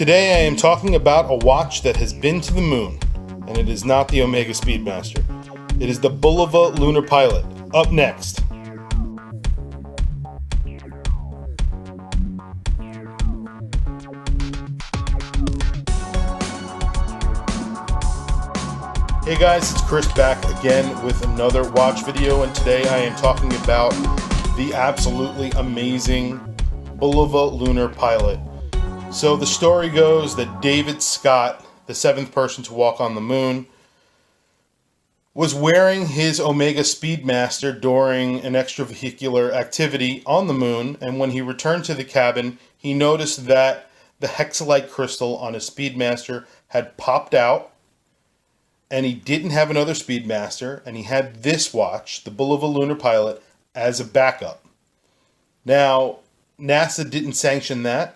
Today I am talking about a watch that has been to the moon, and it is not the Omega Speedmaster. It is the Bulova Lunar Pilot. Up next. Hey guys, it's Chris back again with another watch video, and today I am talking about the absolutely amazing Bulova Lunar Pilot. So the story goes that David Scott, the seventh person to walk on the moon, was wearing his Omega Speedmaster during an extravehicular activity on the moon, and when he returned to the cabin, he noticed that the hexalite crystal on his Speedmaster had popped out, and he didn't have another Speedmaster, and he had this watch, the Bulova Lunar Pilot, as a backup. Now, NASA didn't sanction that.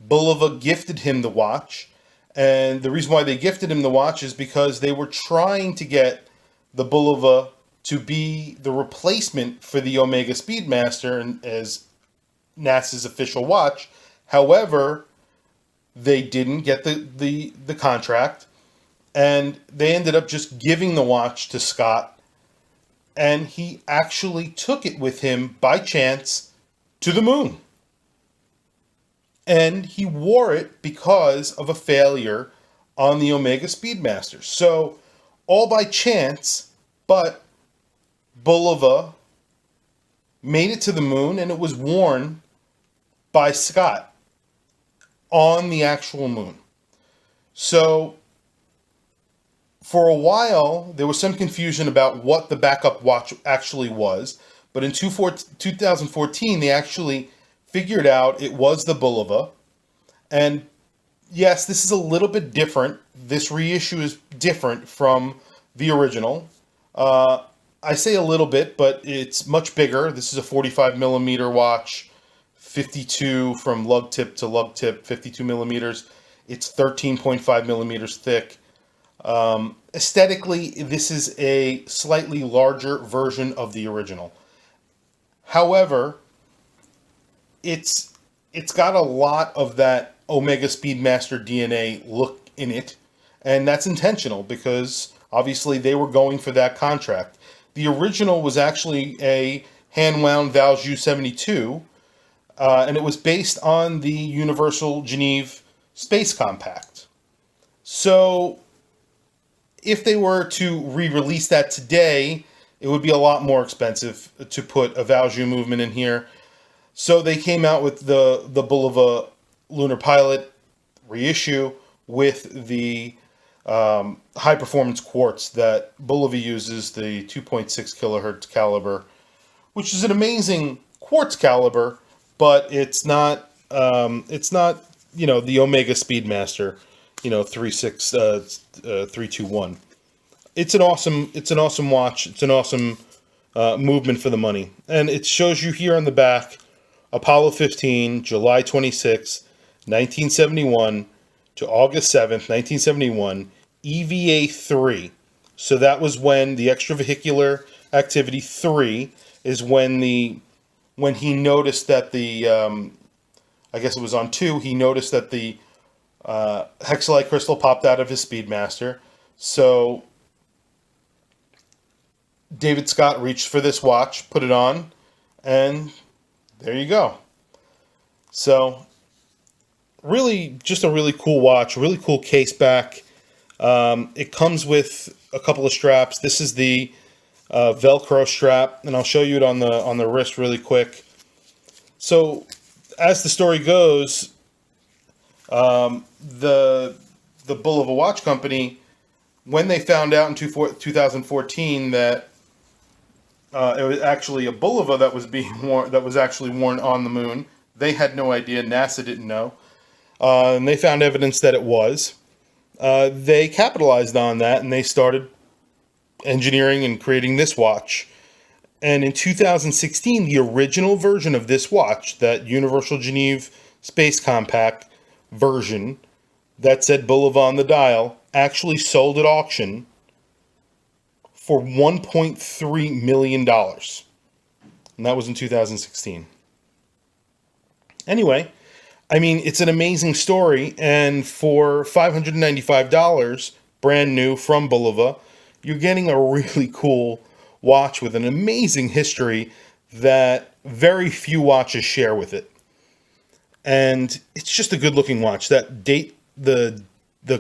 Bulova gifted him the watch, and the reason why they gifted him the watch is because they were trying to get the Bulova to be the replacement for the Omega Speedmaster and as NASA's official watch. However, they didn't get the contract, and they ended up just giving the watch to Scott, and he actually took it with him by chance to the moon. And he wore it because of a failure on the Omega Speedmaster. So, all by chance, but Bulova made it to the moon, and it was worn by Scott on the actual moon. So, for a while, there was some confusion about what the backup watch actually was, but in 2014, they actually figured out it was the Bulova. And yes, this is a little bit different. This reissue is different from the original. I say a little bit, but it's much bigger. This is a 45 millimeter watch, 52 from lug tip to lug tip, 52 millimeters. It's 13.5 millimeters thick. Aesthetically, this is a slightly larger version of the original. However, it's got a lot of that Omega Speedmaster DNA look in it, and that's intentional because obviously they were going for that contract. The original was actually a hand-wound Valjoux 72, and it was based on the Universal Geneve Space Compact. So if they were to re-release that today, it would be a lot more expensive to put a Valjoux movement in here. So they came out with the Bulova Lunar Pilot reissue with the high performance quartz that Bulova uses, the 2.6 kilohertz caliber, which is an amazing quartz caliber, but it's not the Omega Speedmaster, 321. It's an awesome watch. It's an awesome movement for the money, and it shows you here on the back Apollo 15, July 26, 1971 to August 7th, 1971, EVA 3. So that was when the extravehicular activity 3 is when he noticed that the I guess it was on 2, he noticed that the hexalite crystal popped out of his Speedmaster. So David Scott reached for this watch, put it on, and there you go. So really just a really cool watch, really cool case back. It comes with a couple of straps. This is the Velcro strap, and I'll show you it on the wrist really quick. So as the story goes, the Bulova Watch Company, when they found out in 2014 that it was actually a Bulova that was being worn, that was actually worn on the moon, they had no idea. NASA didn't know, and they found evidence that it was. They capitalized on that, and they started engineering and creating this watch. And in 2016, the original version of this watch, that Universal Geneve Space Compact version that said Bulova on the dial, actually sold at auction for $1.3 million. And that was in 2016. Anyway, I mean, it's an amazing story, and for $595, brand new from Bulova, you're getting a really cool watch with an amazing history that very few watches share with it. And it's just a good looking watch. That date, the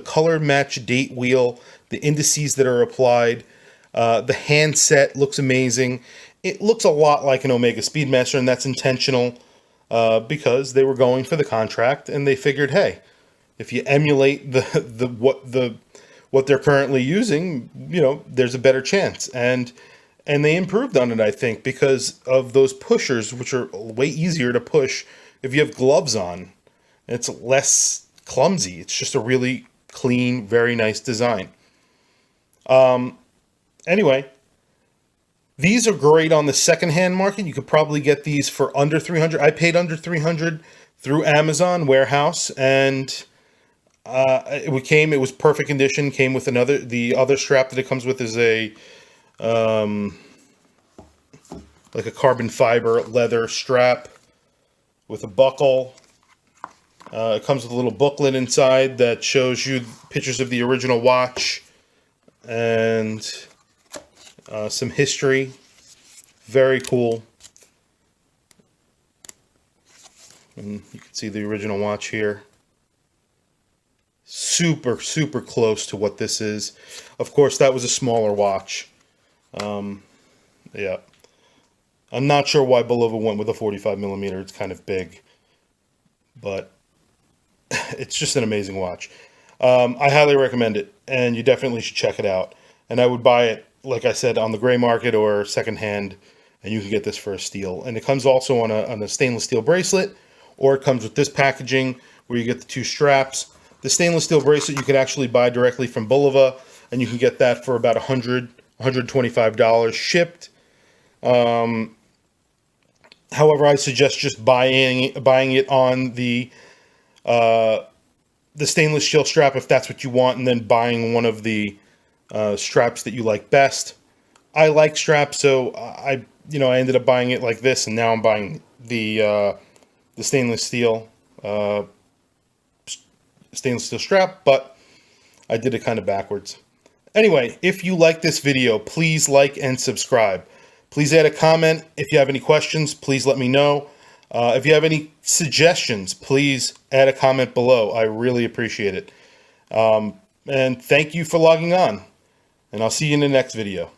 color match date wheel, the indices that are applied, the handset looks amazing. It looks a lot like an Omega Speedmaster, and that's intentional because they were going for the contract, and they figured, hey, if you emulate what they're currently using, there's a better chance. And they improved on it, I think, because of those pushers, which are way easier to push if you have gloves on. It's less clumsy. It's just a really clean, very nice design. Anyway, these are great on the secondhand market. You could probably get these for under 300. I paid under 300 through Amazon warehouse, and it was perfect condition. Came with the other strap that it comes with is a like a carbon fiber leather strap with a buckle. It comes with a little booklet inside that shows you pictures of the original watch and some history. Very cool. And you can see the original watch here. Super, super close to what this is. Of course, that was a smaller watch. Yeah. I'm not sure why Bulova went with a 45 millimeter. It's kind of big. But it's just an amazing watch. I highly recommend it, and you definitely should check it out. And I would buy it, like I said, on the gray market or secondhand, and you can get this for a steal. And it comes also on a stainless steel bracelet, or it comes with this packaging where you get the two straps. The stainless steel bracelet you can actually buy directly from Bulova, and you can get that for about $125 shipped. However, I suggest just buying it on the stainless steel strap if that's what you want, and then buying one of the straps that you like best. I like straps, so I ended up buying it like this, and now I'm buying the stainless steel strap, but I did it kind of backwards. Anyway, if you like this video, please like and subscribe. Please add a comment. If you have any questions, please let me know. If you have any suggestions, please add a comment below. I really appreciate it. And thank you for logging on. And I'll see you in the next video.